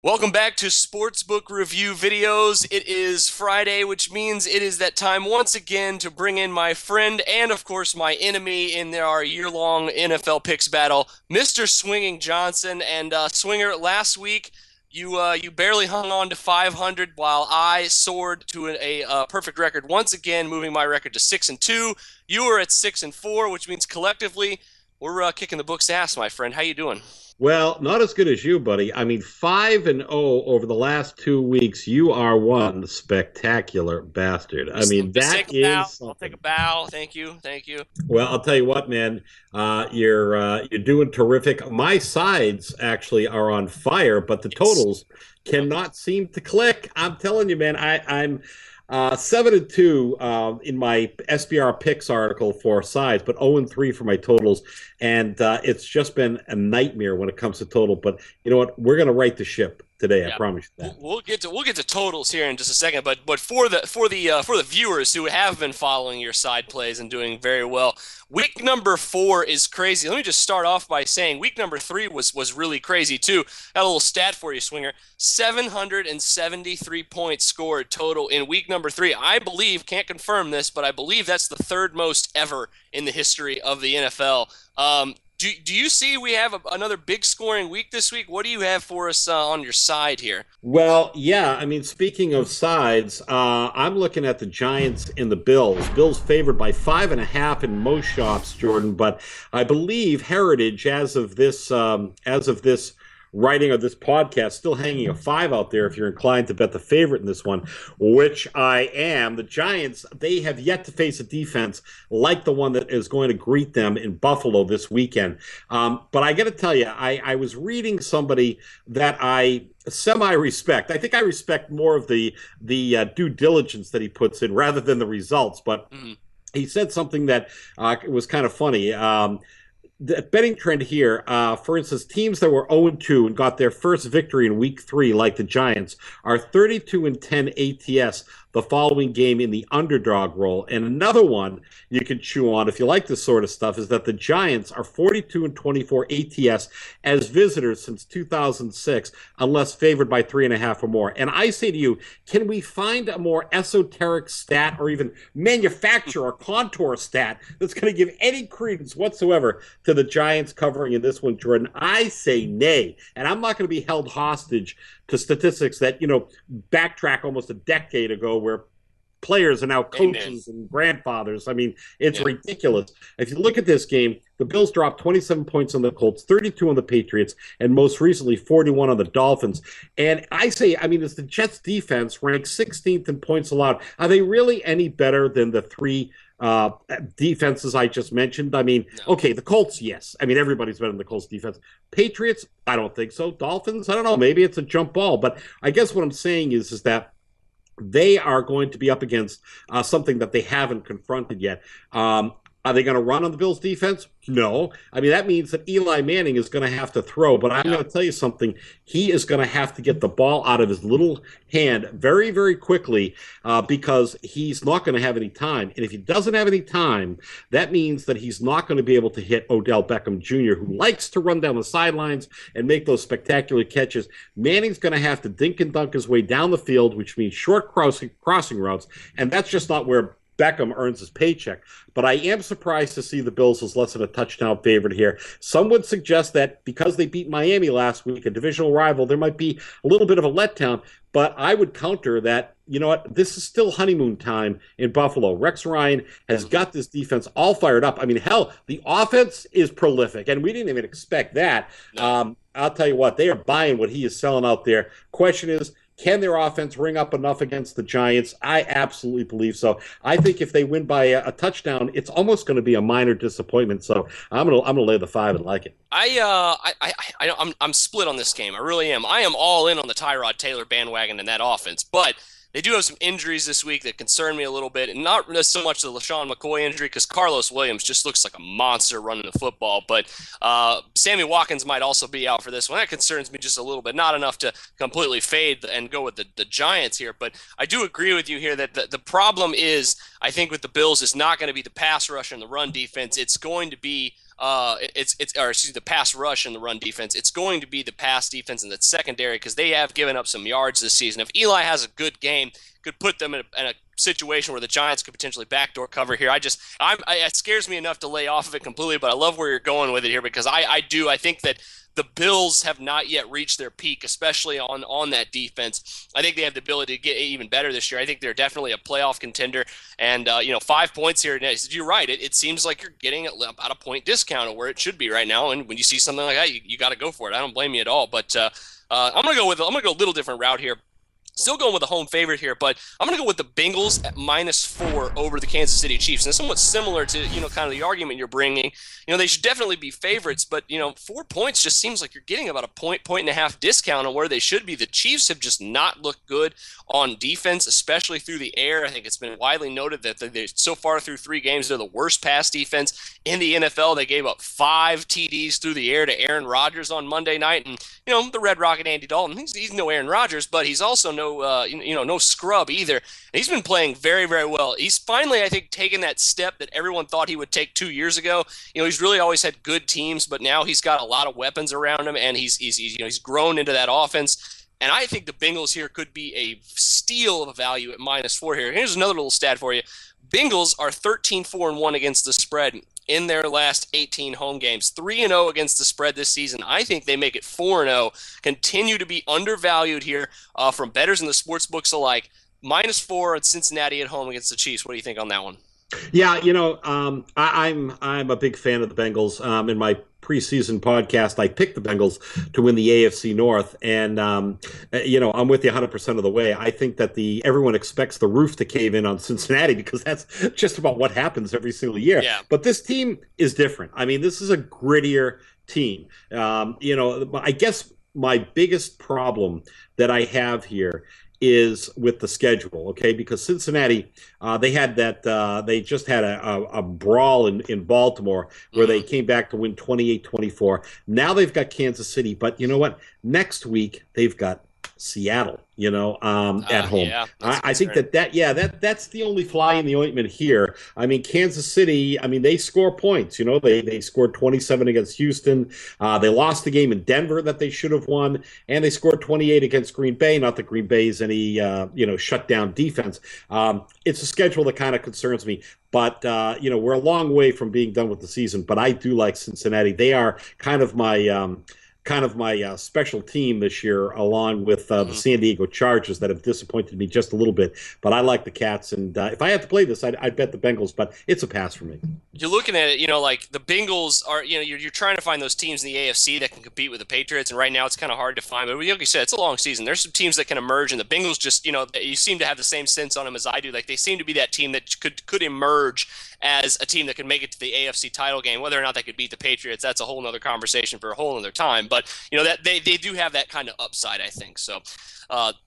Welcome back to Sportsbook Review Videos. It is Friday, which means it is that time once again to bring in my friend and, of course, my enemy in our year-long NFL picks battle, Mr. Swinging Johnson. And Swinger, last week you barely hung on to 500, while I soared to a perfect record once again, moving my record to 6-2. You were at 6-4, which means collectively we're kicking the book's ass, my friend. How you doing? Well, not as good as you, buddy. I mean, 5-0 over the last 2 weeks. You are one spectacular bastard. I mean, Just that take a bow. is I'll take a something. bow. Thank you. Thank you. Well, I'll tell you what, man. You're doing terrific. My sides actually are on fire, but the Yes. totals cannot seem to click. I'm telling you, man. I'm 7-2 in my SBR picks article for sides, but 0-3 for my totals, and it's just been a nightmare when it comes to total. But you know what? We're going to right the ship today. I Yeah. promise you that. We'll get to totals here in just a second, but for the viewers who have been following your side plays and doing very well, week number 4 is crazy. Let me just start off by saying week number 3 was really crazy too. Got a little stat for you, Swinger. 773 points scored total in week number 3. I believe, can't confirm this, but I believe that's the third most ever in the history of the NFL. Do you see we have another big scoring week this week? What do you have for us on your side here? Well, yeah. I mean, speaking of sides, I'm looking at the Giants and the Bills. Bills favored by 5.5 in most shops, Jordan. But I believe Heritage, as of this writing of this podcast, still hanging a 5 out there if you're inclined to bet the favorite in this one, which I am. The Giants, they have yet to face a defense like the one that is going to greet them in Buffalo this weekend. But I got to tell you, I was reading somebody that I semi-respect. I think I respect more of the due diligence that he puts in rather than the results. But Mhm. he said something that was kind of funny. The betting trend here, for instance, teams that were 0-2 and got their first victory in week 3, like the Giants, are 32-10 ATS the following game in the underdog role. And another one you can chew on if you like this sort of stuff is that the Giants are 42-24 ATS as visitors since 2006, unless favored by 3.5 or more. And I say to you, can we find a more esoteric stat or even manufacture or contour stat that's going to give any credence whatsoever to the Giants covering in this one, Jordan? I say nay. And I'm not going to be held hostage to statistics that, backtrack almost a decade ago where players are now Amen. coaches and grandfathers. I mean, it's Yeah. ridiculous. If you look at this game, the Bills dropped 27 points on the Colts, 32 on the Patriots, and most recently 41 on the Dolphins. And I say, I mean, is the Jets defense ranked 16th in points allowed? Are they really any better than the three uh, defenses I just mentioned? I mean, No. okay, the Colts, yes. I mean, everybody's better than the Colts defense. Patriots, I don't think so. Dolphins, I don't know. Maybe it's a jump ball. But I guess what I'm saying is that they are going to be up against something that they haven't confronted yet. Are they going to run on the Bills' defense? No. I mean, that means that Eli Manning is going to have to throw. But I'm Yeah. going to tell you something. He is going to have to get the ball out of his little hand very, very quickly because he's not going to have any time. And if he doesn't have any time, that means that he's not going to be able to hit Odell Beckham Jr., who likes to run down the sidelines and make those spectacular catches. Manning's going to have to dink and dunk his way down the field, which means short crossing routes. And that's just not where Beckham earns his paycheck. But I am surprised to see the Bills as less than a touchdown favorite here. Some would suggest that because they beat Miami last week, a divisional rival, there might be a little bit of a letdown. But I would counter that, you know what, this is still honeymoon time in Buffalo. Rex Ryan has got this defense all fired up. I mean, hell, the offense is prolific, and we didn't even expect that. No. I'll tell you what, they are buying what he is selling out there. Question is, can their offense ring up enough against the Giants? I absolutely believe so. I think if they win by a touchdown, it's almost going to be a minor disappointment. So I'm gonna lay the 5 and like it. I'm split on this game. I really am. I am all in on the Tyrod Taylor bandwagon and that offense, but they do have some injuries this week that concern me a little bit, and not so much the LaShawn McCoy injury because Carlos Williams just looks like a monster running the football, but Sammy Watkins might also be out for this one. That concerns me just a little bit. Not enough to completely fade and go with the Giants here, but I do agree with you here that the problem is, I think, with the Bills is not going to be the pass rush and the run defense. It's going to be the pass rush and the run defense. It's going to be the pass defense and the secondary because they have given up some yards this season. If Eli has a good game, could put them in a situation where the Giants could potentially backdoor cover here. It scares me enough to lay off of it completely, but I love where you're going with it here because I think that the Bills have not yet reached their peak, especially on that defense. I think they have the ability to get even better this year. I think they're definitely a playoff contender. And, 5 points here. You're right. It seems like you're getting about a point discount of where it should be right now. And when you see something like that, you got to go for it. I don't blame you at all. But I'm going to go a little different route here. Still going with a home favorite here, but I'm going to go with the Bengals at -4 over the Kansas City Chiefs. And it's somewhat similar to, kind of the argument you're bringing. They should definitely be favorites, but, 4 points just seems like you're getting about a point and a half discount on where they should be. The Chiefs have just not looked good on defense, especially through the air. I think it's been widely noted that they so far through 3 games, they're the worst pass defense in the NFL. They gave up 5 TDs through the air to Aaron Rodgers on Monday night. And, the Red Rocket Andy Dalton, he's no Aaron Rodgers, but he's also no scrub either. And he's been playing very, very well. He's finally, I think, taken that step that everyone thought he would take 2 years ago. He's really always had good teams, but now he's got a lot of weapons around him, and he's grown into that offense. And I think the Bengals here could be a steal of a value at -4 here. Here's another little stat for you. Bengals are 13-4-1 against the spread in their last 18 home games. 3-0 against the spread this season. I think they make it 4-0. Continue to be undervalued here from bettors and the sports books alike. -4 at Cincinnati at home against the Chiefs. What do you think on that one? Yeah, I'm a big fan of the Bengals. In my preseason podcast, I picked the Bengals to win the AFC North, and I'm with you 100% of the way. I think that everyone expects the roof to cave in on Cincinnati because that's just about what happens every single year. Yeah. But this team is different. I mean, this is a grittier team. I guess my biggest problem that I have here is with the schedule, okay? Because Cincinnati, they just had a brawl in Baltimore where they came back to win 28-24. Now they've got Kansas City, but you know what? Next week they've got Seattle, at home. Yeah, I think that's the only fly in the ointment here. I mean, Kansas City, they score points. They scored 27 against Houston. They lost the game in Denver that they should have won, and they scored 28 against Green Bay. Not that Green Bay's any shutdown defense. It's a schedule that kind of concerns me. But, we're a long way from being done with the season. But I do like Cincinnati. They are kind of my special team this year, along with the San Diego Chargers that have disappointed me just a little bit. But I like the Cats, and if I had to play this, I'd bet the Bengals, but it's a pass for me. You're looking at it, like the Bengals are, you're trying to find those teams in the AFC that can compete with the Patriots, and right now it's kind of hard to find. But like you said, it's a long season. There's some teams that can emerge, and the Bengals just, you seem to have the same sense on them as I do. Like they seem to be that team that could emerge as a team that could make it to the AFC title game. Whether or not they could beat the Patriots, that's a whole nother conversation for a whole other time. But that they do have that kind of upside, I think. So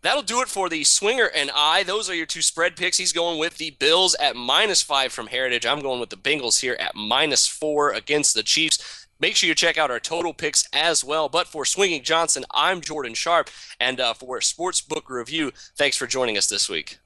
that'll do it for the Swinger and I. Those are your 2 spread picks. He's going with the Bills at -5 from Heritage. I'm going with the Bengals here at -4 against the Chiefs. Make sure you check out our total picks as well. But for Swinging Johnson, I'm Jordan Sharp. And for Sportsbook Review, thanks for joining us this week.